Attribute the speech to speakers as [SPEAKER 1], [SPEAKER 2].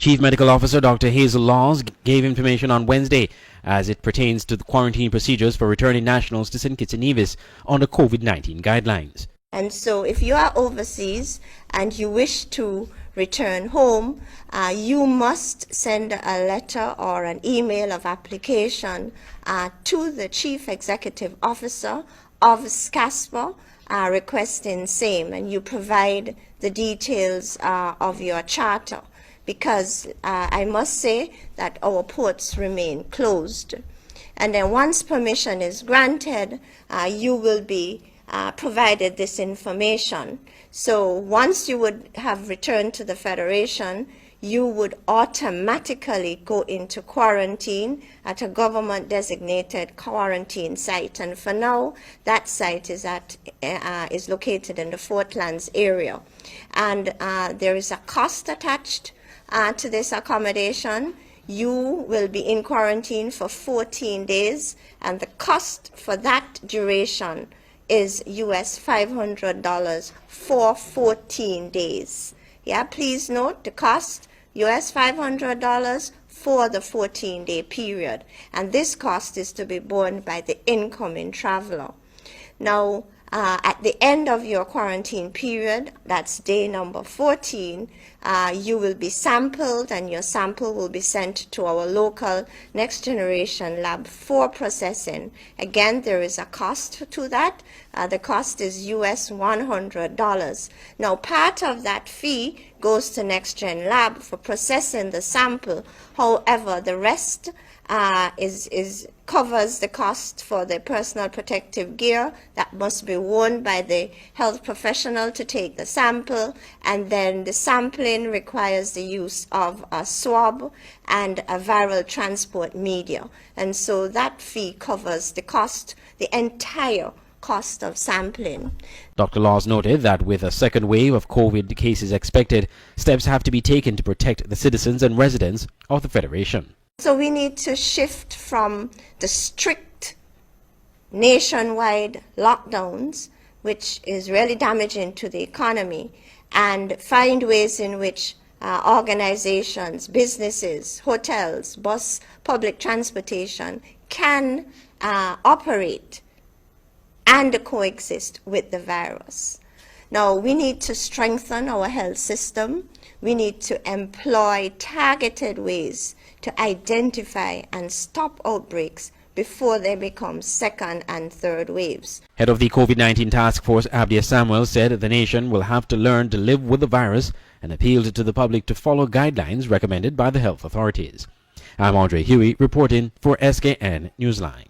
[SPEAKER 1] Chief Medical Officer Dr. Hazel Laws gave information on Wednesday as it pertains to the quarantine procedures for returning nationals to St. Kitts and Nevis under COVID-19 guidelines.
[SPEAKER 2] And so if you are overseas and you wish to return home, you must send a letter or an email of application to the Chief Executive Officer of SCASPA requesting same, and you provide the details of your charter, because I must say that our ports remain closed. And then once permission is granted, you will be provided this information. So once you would have returned to the Federation, you would automatically go into quarantine at a government-designated quarantine site. And for now, that site is located in the Fort Lands area. And there is a cost attached to this accommodation. You will be in quarantine for 14 days, and the cost for that duration is US $500 for 14 days. Yeah, please note the cost, US $500 for the 14-day period. And this cost is to be borne by the incoming traveler. Now, at the end of your quarantine period, that's day number 14, you will be sampled, and your sample will be sent to our local next generation lab for processing. Again, there is a cost to that. The cost is US $100. Now, part of that fee goes to Next Gen Lab for processing the sample. However, the rest covers the cost for the personal protective gear that must be worn by the health professional to take the sample, and then the sampling requires the use of a swab and a viral transport media. And so that fee covers the cost, the entire cost of sampling.
[SPEAKER 1] Dr. Laws noted that with a second wave of COVID cases expected, steps have to be taken to protect the citizens and residents of the Federation.
[SPEAKER 2] So we need to shift from the strict nationwide lockdowns, which is really damaging to the economy, and find ways in which organizations, businesses, hotels, public transportation can operate and coexist with the virus. Now, we need to strengthen our health system. We need to employ targeted ways to identify and stop outbreaks before they become second and third waves.
[SPEAKER 1] Head of the COVID-19 task force, Abdia Samuel, said the nation will have to learn to live with the virus and appealed to the public to follow guidelines recommended by the health authorities. I'm Andre Huey reporting for SKN Newsline.